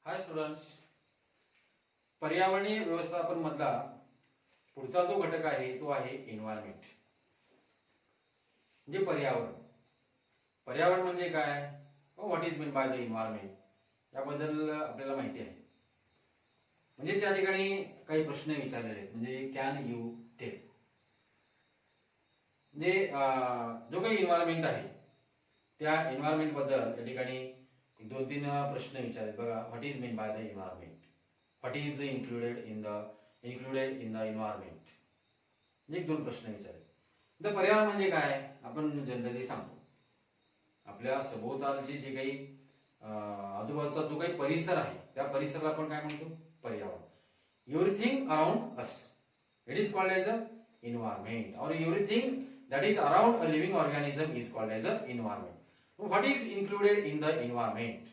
हाय students, पर्यावरणीय व्यवस्थापन मधला पुढचा जो घटक आहे तो आहे एन्व्हायरमेंट. म्हणजे पर्यावरण. पर्यावरण म्हणजे काय, what is mean by the environment, याबद्दल आपल्याला माहिती आहे. म्हणजे या ठिकाणी काही प्रश्न विचारलेले आहेत. म्हणजे कॅन यू टेल, म्हणजे जो काही एन्व्हायरमेंट आहे त्या एन्व्हायरमेंट बद्दल या ठिकाणी दोन तीन प्रश्न विचारले. बघा, what is mean by the environment, what is included in the environment, म्हणजे एक दोन प्रश्न विचारले. तर पर्यावरण म्हणजे काय आपण जनरली सांगतो, आपल्या सभोवतालची जे काही आजूबाजूचा जो काही परिसर आहे त्या परिसराला आपण काय म्हणतो, पर्यावरण. Everything around us, it is called as a environment, or everything that is around a living organism is called as a environment. What is included in the environment,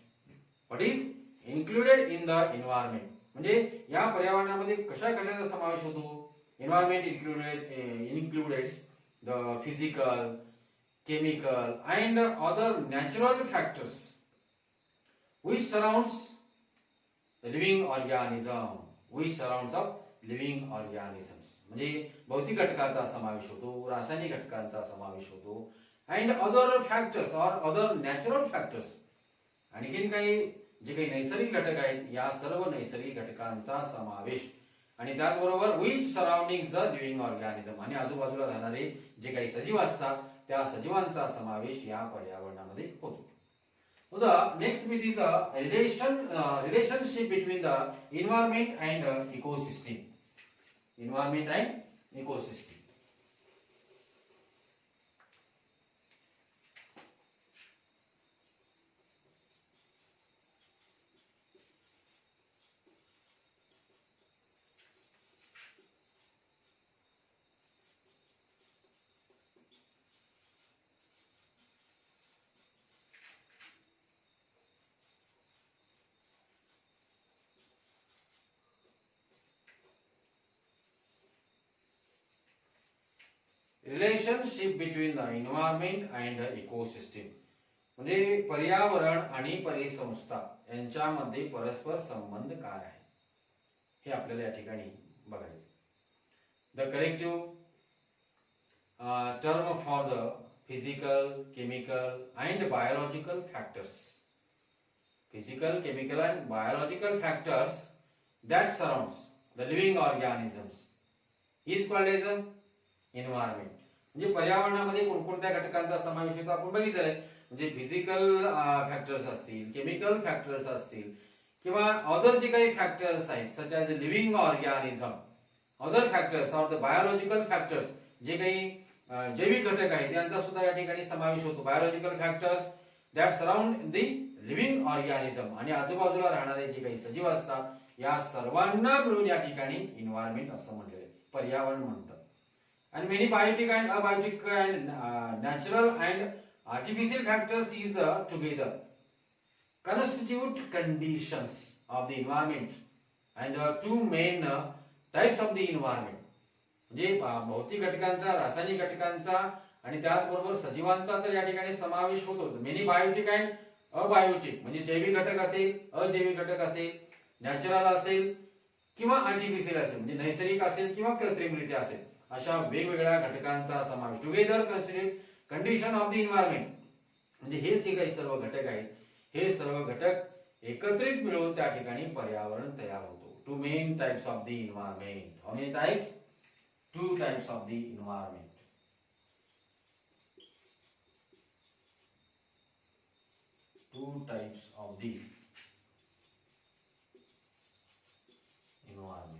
what is included in the environment, म्हणजे या पर्यावरणामध्ये कशा कशाचा समावेश होतो. Environment includes the physical, chemical and other natural factors which surrounds the living organism, which surrounds of living organisms. म्हणजे भौतिक घटकांचा समावेश होतो, रासायनिक घटकांचा समावेश होतो, and other factors or other natural factors, आणखीन काही जे काही नैसर्गिक घटक आहेत या सर्व नैसर्गिक घटकांचा समावेश, आणि त्याचबरोबर which surrounding the living organism, आणि आजूबाजूला राहणारे जे काही सजीव असतात त्या सजीवांचा समावेश या पर्यावरणामध्ये होतो. The next bit is a relationship between the environment and ecosystem. Environment and ecosystem. Relationship between the environment and the ecosystem, म्हणजे पर्यावरण आणि परिसंस्था यांच्यामध्ये परस्पर संबंध काय आहे हे आपल्याला या ठिकाणी बघायचं. The corrective term for the physical, chemical and biological factors, physical, chemical and biological factors that surrounds the living organisms is called as a environment. म्हणजे पर्यावरणामध्ये कोणकोणत्या घटकांचा समावेश होतो आपण बघितलं आहे. म्हणजे फिजिकल फॅक्टर्स असतील, केमिकल फॅक्टर्स असतील, किंवा अदर जे काही फॅक्टर्स आहेत such as living organism, other factors or the biological factors, जे काही जैविक घटक आहेत यांचा सुद्धा या ठिकाणी समावेश होतो. Biological factors that surround the living organism, आणि आजूबाजूला राहणारे जे काही सजीव असतात या सर्वांना मिळून या ठिकाणी एन्व्हायरमेंट असं म्हटलेलं आहे, पर्यावरण म्हणतात. And many biotic and abiotic and natural and artificial factors is together constitute conditions of the environment, and two main types of the environment, म्हणजे भौतिक घटकांचा, रासायनिक घटकांचा आणि त्याचबरोबर सजीवांचा तर या ठिकाणी समावेश होतोच. मेनी बायोटिक अँड अबायोटिक, म्हणजे जैविक घटक असेल, अजैविक घटक असेल, नॅचरल असेल किंवा आर्टिफिशियल असेल, म्हणजे नैसर्गिक असेल किंवा कृत्रिमरित्या असेल, अशा वेगवेगळ्या घटकांचा समावेश. Together constitute condition of the environment, म्हणजे हे जे काही सर्व घटक आहेत हे सर्व घटक एकत्रित मिळून त्या ठिकाणी पर्यावरण तयार होतो. Two main types of the environment. How many types? Two types of the environment. Two types of the environment.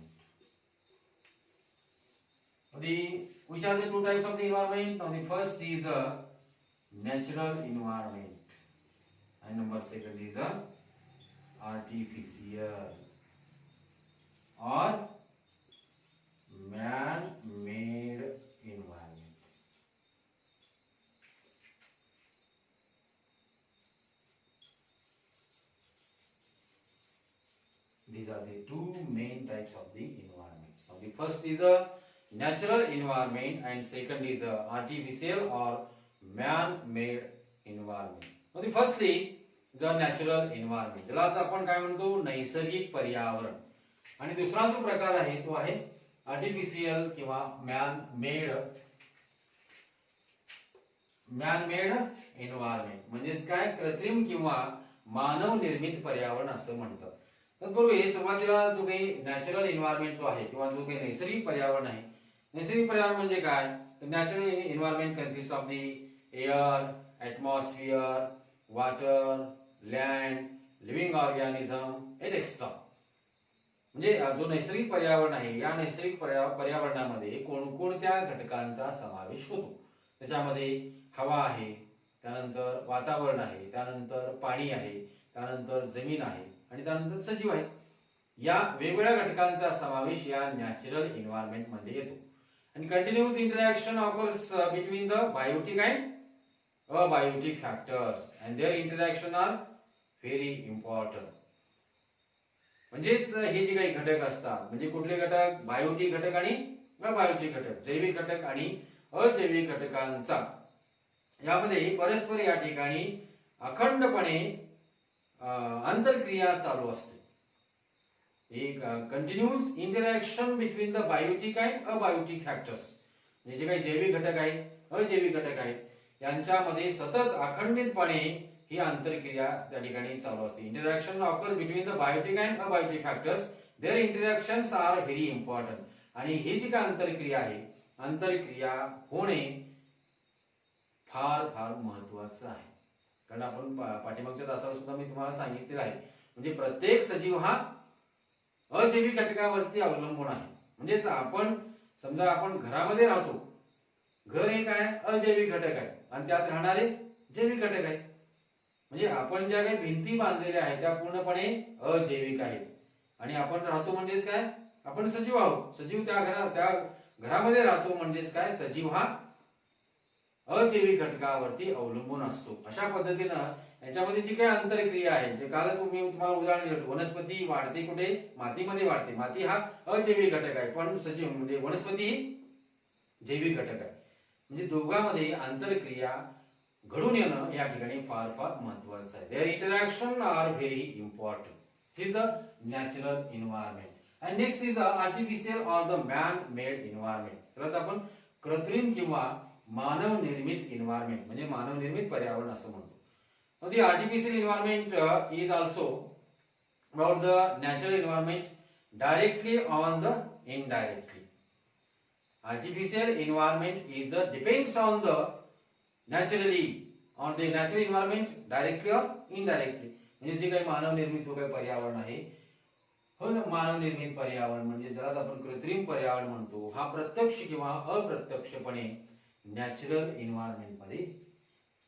Which are the two types of the environment? Now the first is a natural environment, and number second is a artificial or man-made environment. These are the two main types of the environment. Now the first is a natural environment and second is a artificial or man-made environment. Now, firstly, the natural environment, त्यालाच आपण काय म्हणतो, नैसर्गिक पर्यावरण. आणि दुसरा जो प्रकार आहे तो आहे आर्टिफिशियल किंवा मॅन मेड एन्व्हायरमेंट. म्हणजेच काय, कृत्रिम किंवा मानव निर्मित पर्यावरण असं म्हणतात. तत्पूर्वी हे सुरुवातीला जो काही नॅचरल एन्व्हायरमेंट जो आहे किंवा जो काही नैसर्गिक पर्यावरण आहे, नैसर्गिक पर्यावरण म्हणजे काय, तर natural environment consist of the air, atmosphere, water, land, living organism etcetera. म्हणजे जो नैसर्गिक पर्यावरण आहे, या नैसर्गिक पर्यावरणामध्ये कोणकोणत्या घटकांचा समावेश होतो. त्याच्यामध्ये हवा आहे, त्यानंतर वातावरण आहे, त्यानंतर पाणी आहे, त्यानंतर जमीन आहे आणि त्यानंतर सजीव आहे. या वेगवेगळ्या घटकांचा समावेश या नॅचरल एन्व्हायरमेंट मध्ये येतो. आणि continuous interaction occurs between the biotic and abiotic factors and their interaction are very important. म्हणजेच हे जे काही घटक असतात, म्हणजे कुठले घटक, बायोटिक घटक आणि अबायोटिक घटक, जैविक घटक आणि अजैविक घटकांचा यामध्ये परस्पर या ठिकाणी अखंडपणे आंतरक्रिया चालू असते. एक continuous interaction between the biotic and abiotic factors, म्हणजे जे काही जैविक घटक आहेत, अजैविक घटक आहेत, यांच्यामध्ये सतत अखंडितपणे ही आंतरक्रिया त्या ठिकाणी चालू असते. Interaction occur between the biotic and abiotic factors, their interactions are very important. आणि ही जी काय आंतरक्रिया आहे, आंतरक्रिया होणे फार फार महत्वाचं आहे. कारण आपण पाठीमागच्या तासावर सुद्धा मी तुम्हाला सांगितलेलं आहे, म्हणजे प्रत्येक सजीव हा अजैविक घटकावरती अवलंबून आहे. म्हणजेच आपण समजा आपण घरामध्ये राहतो, घर हे काय अजैविक घटक आहे आणि त्यात राहणारे जैविक घटक आहेत. म्हणजे आपण ज्या काही भिंती बांधलेल्या आहेत त्या पूर्णपणे अजैविक आहेत आणि आपण राहतो म्हणजेच काय, आपण सजीव आहोत. सजीव त्या घरामध्ये राहतो म्हणजेच काय, सजीव हा अजैविक घटकावरती अवलंबून असतो. अशा पद्धतीनं याच्यामध्ये जी काही आंतरक्रिया आहे, जे कालच मी तुम्हाला उदाहरण दिलं, वनस्पती वाढते कुठे, मातीमध्ये वाढते. माती हा अजैविक घटक आहे, पण सजीव म्हणजे वनस्पती ही जैविक घटक आहे. म्हणजे दोघांमध्ये आंतरक्रिया घडून येणं या ठिकाणी फार फार महत्वाचं आहे. Their interaction are very important. It is a natural environment. And next is a artificial or the man made environment. त्यालाच आपण कृत्रिम किंवा मानव निर्मित एन्व्हायरमेंट म्हणजे मानव निर्मित पर्यावरण असं म्हणतो. The artificial environment is also about the natural environment directly on the indirectly. Artificial environment is depends on the naturally on the natural environment directly or indirectly. म्हणजे जे काही मानव निर्मित जो काही पर्यावरण आहे, हो ना, मानव निर्मित पर्यावरण म्हणजे ज्याला आपण कृत्रिम पर्यावरण म्हणतो, हा प्रत्यक्ष किंवा अप्रत्यक्षपणे नॅचरल एन्व्हायरमेंट मध्ये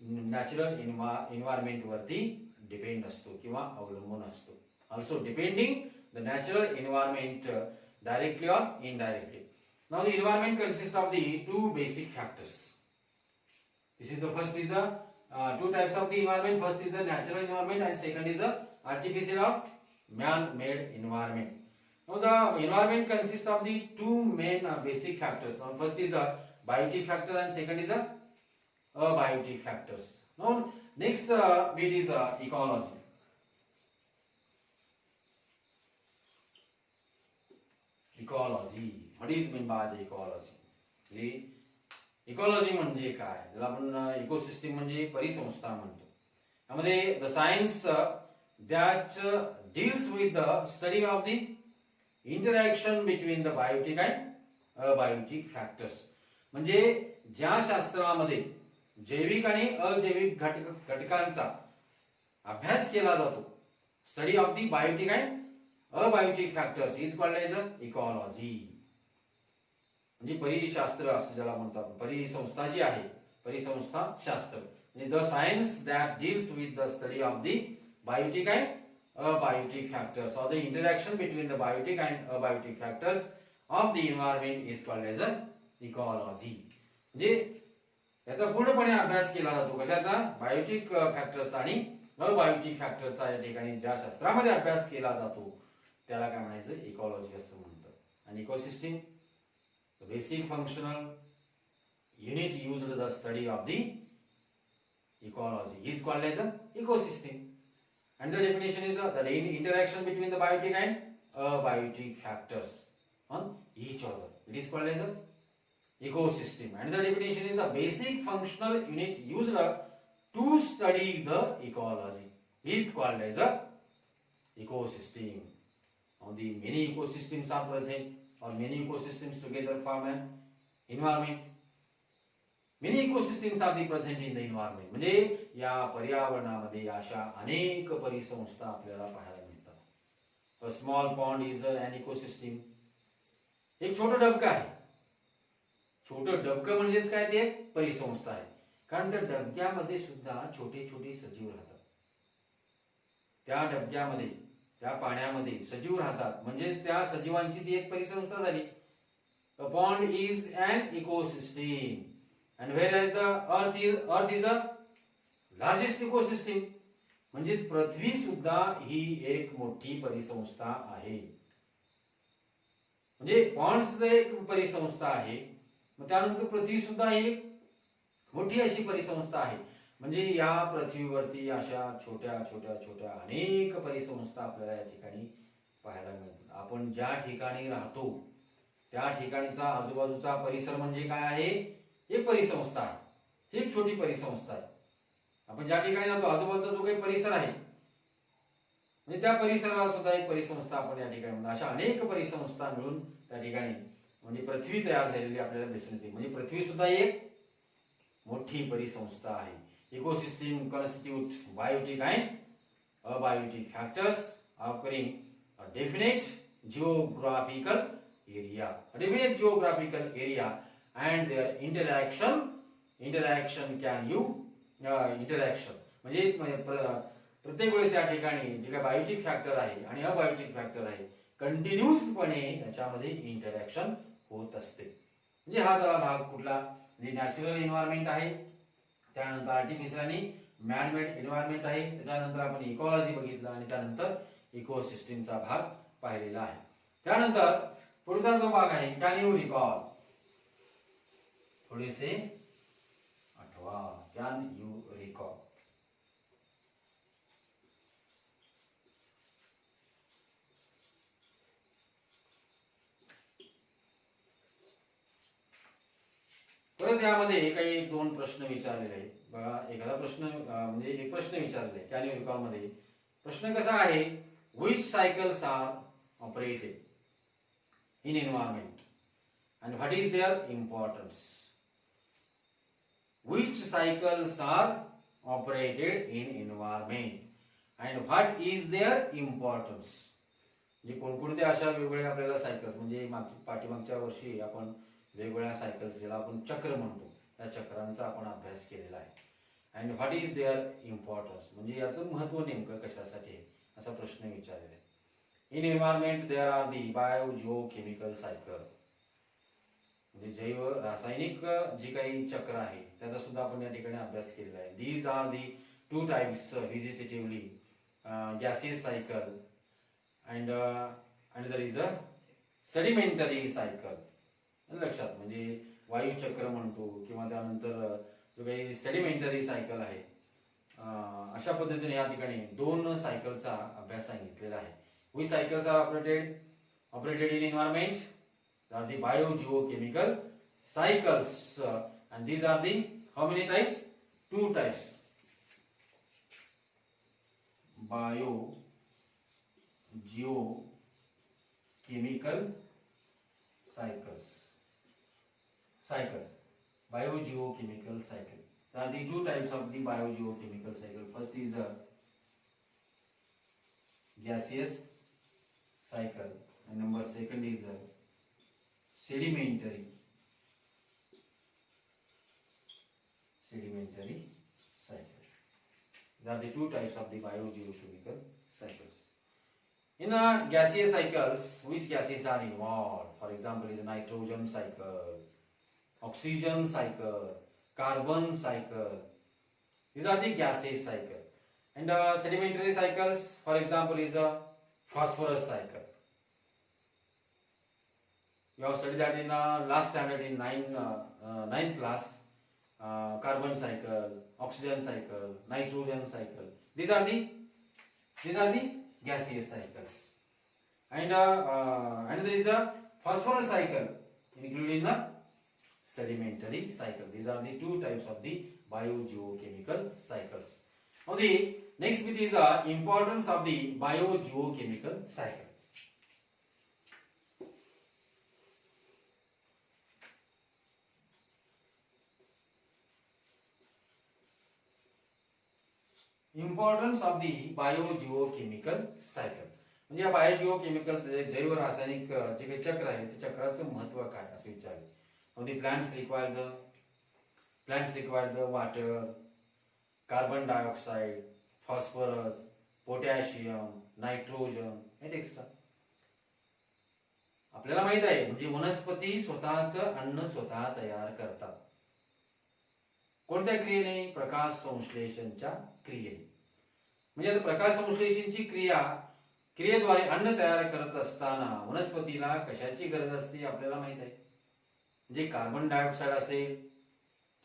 नॅचरल एन्व्हायरमेंट वरती डिपेंड असतो किंवा अवलंबून असतो. Also depending the natural environment directly और indirectly. Now the environment consist of the two basic factors. This is the first is two types of the environment. First is the natural environment and second is the artificial or man-made environment. Now the environment consists of the two main basic factors. Now first is the biotic factor and second is the abiotic factors. Now next bit is ecology. Ecology. What is meant by the ecology? Ecology म्हणजे काय, ज्याला आपण ecosystem म्हणजे परिसंस्था म्हणतो. यामध्ये the science that deals with the study of the interaction between the biotic and abiotic factors. म्हणजे ज्या शास्त्रामध्ये जैविक आणि अजैविक घटकांचा अभ्यास केला जातो, study of the biotic and abiotic factors is called as ecology. म्हणजे परिशास्त्र असं ज्याला म्हणतो आपण, परिसंस्था जी आहे, परिसंस्था शास्त्र म्हणजे the science that deals with the study of the biotic and abiotic factors or the interaction between the biotic and abiotic factors of the environment is called as ecology. म्हणजे याचा पूर्णपणे अभ्यास केला जातो, कशाचा, बायोटिक फॅक्टर्स आणि abiotic फॅक्टर्सचा या ठिकाणी ज्या शास्त्रामध्ये अभ्यास केला जातो त्याला काय म्हणायचं, इकॉलॉजी असं म्हणतात. आणि ecosystem the basic functional unit used in the study of the ecology is called as an ecosystem. And the definition is the interaction between the biotic and abiotic factors on each other. It is called as a ecosystem. And the definition is a basic functional unit used to study the ecology. It is called as a ecosystem. Now the many ecosystems are present, or many ecosystems together form an environment. Many ecosystems are present in the environment. म्हणजे या पर्यावरणामध्ये अशा अनेक परिसंस्था आपल्याला पाहायला मिळतात. A small pond is an ecosystem. एक छोटं डबकं आहे. छोटं डबकं म्हणजेच काय, ते परिसंस्था आहे. कारण त्या डबक्यामध्ये सुद्धा छोटे छोटे सजीव राहतात. त्या डबक्यामध्ये, त्या पाण्यामध्ये सजीव राहतात, म्हणजेच त्या सजीवांची ती एक परिसंस्था झाली. A pond is an ecosystem. And whereas the earth is a largest ecosystem. म्हणजेच पृथ्वी सुद्धा ही एक मोठी परिसंस्था आहे. म्हणजे पॉन्ड्स एक परिसंस्था आहे, मग त्यानंतर पृथ्वी सुद्धा एक मोठी अशी परिसंस्था आहे. म्हणजे या पृथ्वीवरती अशा छोट्या छोट्या छोट्या अनेक परिसंस्था आपल्याला या ठिकाणी पाहायला मिळतात. आपण ज्या ठिकाणी राहतो त्या ठिकाणीचा आजूबाजूचा परिसर म्हणजे काय आहे, एक परिसंस्था आहे. ही एक छोटी परिसंस्था आहे. आपण ज्या ठिकाणी राहतो आजूबाजूचा जो काही परिसर आहे, म्हणजे त्या परिसराला सुद्धा एक परिसंस्था आपण या ठिकाणी, अशा अनेक परिसंस्था मिळून त्या ठिकाणी म्हणजे पृथ्वी तयार झालेली आपल्याला दिसून येते. म्हणजे पृथ्वी सुद्धा एक मोठी परिसंस्था आहे. Ecosystem constitute biotic and abiotic factors occurring a definite geographical area. A definite geographical area and their interaction can you interaction म्हणजे प्रत्येक वेळेस या ठिकाणी जे काही बायोटिक फॅक्टर आहे आणि अबायोटिक फॅक्टर आहे कंटिन्यूसपणे याच्यामध्ये इंटरॅक्शन होत असते. म्हणजे हा सगळा भाग कुठला, म्हणजे नॅचरल एन्व्हायरमेंट आहे, त्यानंतर आर्टिफिशियल आणि मॅन मेड एन्व्हायरमेंट आहे, त्याच्यानंतर आपण इकॉलॉजी बघितलं आणि त्यानंतर इकोसिस्टमचा भाग पाहिलेला आहे. त्यानंतर पुढचा जो भाग आहे कॅन यू रिकॉल, थोडेसे आठवा. Can you recall. परत यामध्ये काही दोन प्रश्न विचारलेले आहेत बघा. एखादा प्रश्न म्हणजे एक प्रश्न विचारलेला आहे कॅन यू रिकॉल मध्ये. प्रश्न कसा आहे, which cycles are operated in environment and what is their importance. Which cycles are operated in environment and what is their importance. म्हणजे कोणकोणत्या अशा वेगवेगळ्या आपल्याला सायकल्स, म्हणजे पाठीमागच्या वर्षी आपण वेगवेगळ्या सायकल्स ज्याला आपण चक्र म्हणतो त्या चक्रांचा आपण अभ्यास केलेला आहे. And what is their importance म्हणजे याचं महत्व नेमकं कशासाठी आहे असा प्रश्न विचारलेला आहे. In environment there are the biogeochemical cycle, म्हणजे जैव रासायनिक जी काही चक्र आहे त्याचा सुद्धा आपण या ठिकाणी अभ्यास केलेला आहे. These are the two types vegetatively gaseous cycle and another is a sedimentary cycle. लक्षात, म्हणजे वायू चक्र म्हणतो किंवा त्यानंतर जो काही सेडिमेंटरी सायकल आहे, अशा पद्धतीने या ठिकाणी दोन सायकलचा अभ्यास सांगितलेला आहे. We cycles are operated in environment are the biogeochemical cycles and these are the how many types, two types. Biogeochemical cycle biogeochemical cycle. There are the two types of the biogeochemical cycle. First is a gaseous cycle and number second is a sedimentary cycle. These are the two types of the biogeochemical cycles. In gaseous cycles, which gases are involved? For example, is nitrogen cycle, oxygen cycle, carbon cycle. These are the gaseous cycle. And sedimentary cycles, for example, is a phosphorus cycle. You have studied that in last standard in ninth class. Carbon cycle, oxygen cycle, nitrogen cycle. These are the These are the gaseous cycles. And there is a phosphorus cycle including the sedimentary cycle. These are the two types of the biogeochemical cycles. Now the next bit is the importance of the biogeochemical cycle. Importance of the biogeochemical cycle. म्हणजे या बायोजिओकेमिकल जैव रासायनिक जे काही चक्र आहे ते चक्राचं महत्त्व काय असं विचारले. Now the plants require the water, carbon dioxide, phosphorus, potassium, nitrogen and extra. आपल्याला माहित आहे म्हणजे वनस्पती स्वतःचं अन्न स्वतः तयार करतात. कोणत्या क्रियेने? प्रकाश संश्लेषणच्या क्रियेने. म्हणजे आता प्रकाश संश्लेषणची क्रियेद्वारे अन्न तयार करत असताना वनस्पतीला कशाची गरज असते आपल्याला माहित आहे. म्हणजे कार्बन डायऑक्साइड असेल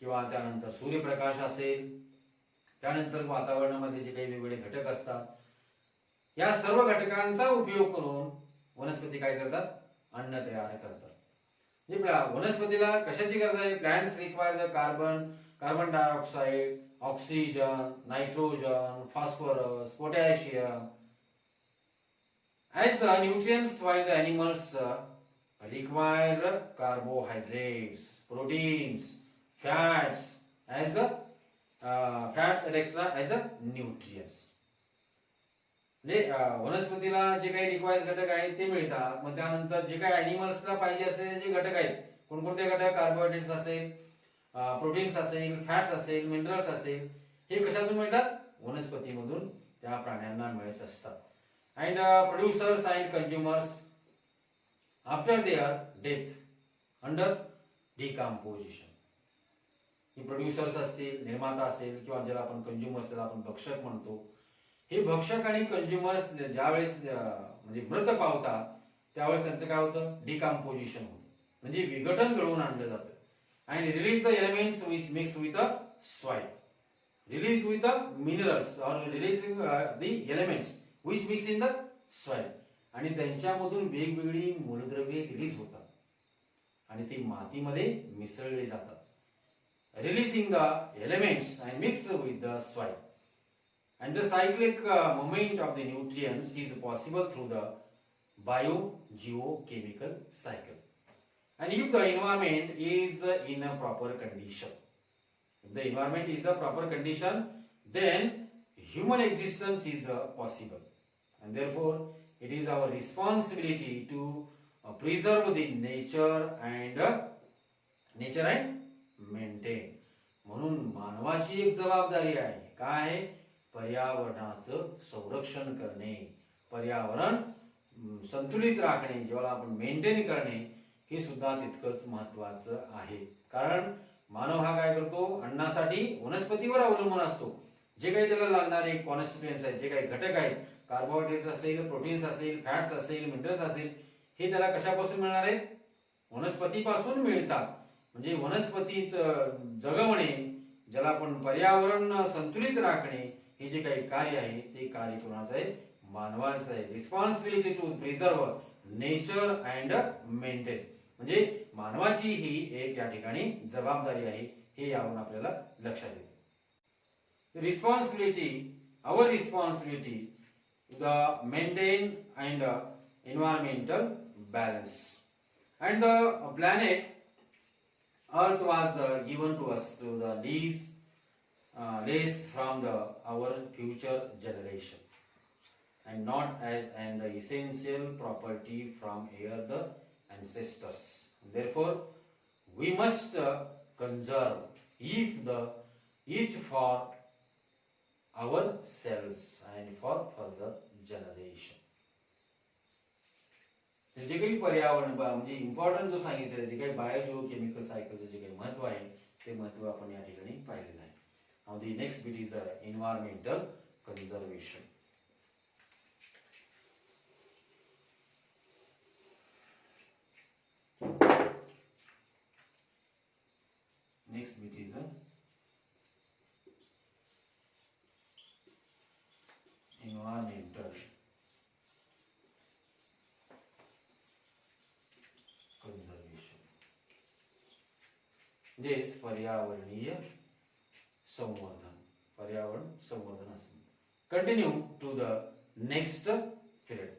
किंवा त्यानंतर सूर्यप्रकाश असेल, त्यानंतर वातावरणामध्ये जे काही वेगवेगळे घटक असतात, या सर्व घटकांचा उपयोग करून वनस्पती काय करतात? अन्न तयार करतात. म्हणजे वनस्पतीला कशाची गरज आहे? Plants require the carbon dioxide, oxygen, nitrogen, phosphorus, potassium as nutrients, while the animals require carbohydrates, proteins, fats as fats and extra as nutrients. म्हणजे वनस्पतीला जे काही रिक्वायर्स घटक आहेत ते मिळतात. मग त्यानंतर जे काही अॅनिमल्सला पाहिजे असलेले जे घटक आहेत, कोणकोणते घटक? कार्बोहायड्रेट्स असेल, प्रोटीन्स असेल, फॅट्स असेल, मिनरल्स असेल, हे कशातून मिळतात? वनस्पतीमधून त्या प्राण्यांना मिळत असतात. And producers and consumers after their death under decomposition. ही प्रोड्युसर्स असतील, निर्माता असेल, किंवा ज्याला आपण कंझ्युमर्स, ज्याला आपण भक्षक म्हणतो, हे भक्षक आणि कंझ्युमर्स ज्यावेळेस म्हणजे मृत पावतात त्यावेळेस त्यांचं काय होतं? डिकम्पोजिशन होतं, म्हणजे विघटन घडवून आणलं जातं. And release the elements which mix with the soil. Release with the minerals or releasing the elements which mix in the soil. आणि त्यांच्यामधून वेगवेगळी मूलद्रव्ये रिलीज होतात आणि ती मातीमध्ये मिसळली जातात. Releasing the elements and mix with the soil. And the cyclic movement of the nutrients is possible through the biogeochemical cycle. And if the environment is in a proper condition, if the environment is a proper condition, then human existence is possible. And therefore, it is our responsibility to preserve the nature and maintain. म्हणून मानवाची एक जबाबदारी आहे. काय? पर्यावरणाचं संरक्षण करणे, पर्यावरण संतुलित राखणे, ज्याला आपण मेंटेन करणे, हे सुद्धा तितकंच महत्त्वाचं आहे. कारण मानव हा काय करतो? अन्नासाठी वनस्पतीवर अवलंबून असतो. जे काही त्याला लागणारे कॉन्स्टिट्युएंट्स आहेत, जे काही घटक आहेत, कार्बोहायड्रेट्स असेल, प्रोटीन्स असेल, फॅट्स असेल, मिनरल्स असेल, हे त्याला कशापासून मिळणार आहेत? वनस्पतीपासून मिळतात. म्हणजे वनस्पतीचं जगवणे, ज्याला आपण पर्यावरण संतुलित राखणे, हे जे काही कार्य आहे ते कार्य कोणाचं आहे? मानवाचं आहे. Responsibility to preserve nature and maintain. म्हणजे मानवाची ही एक या ठिकाणी जबाबदारी आहे, हे यावरून आपल्याला लक्षात येते. Responsibility, our responsibility the maintain and environmental balance. And the planet earth was given to us through the lease from our future generation, and not as an essential property from the ancestors. Therefore, we must conserve it for ourselves and for further generation. जे काही पर्यावरण म्हणजे importance जो सांगितलं, जे काही बायोजिओकेमिकल सायकलचं जे काही महत्व आहे ते महत्व आपण या ठिकाणी पाहिलेलं आहे. Now the next bit is environmental conservation. Next bit is environmental conservation. This पर्यावरणीय संवर्धन, पर्यावरण संवर्धन. Continue to the next period.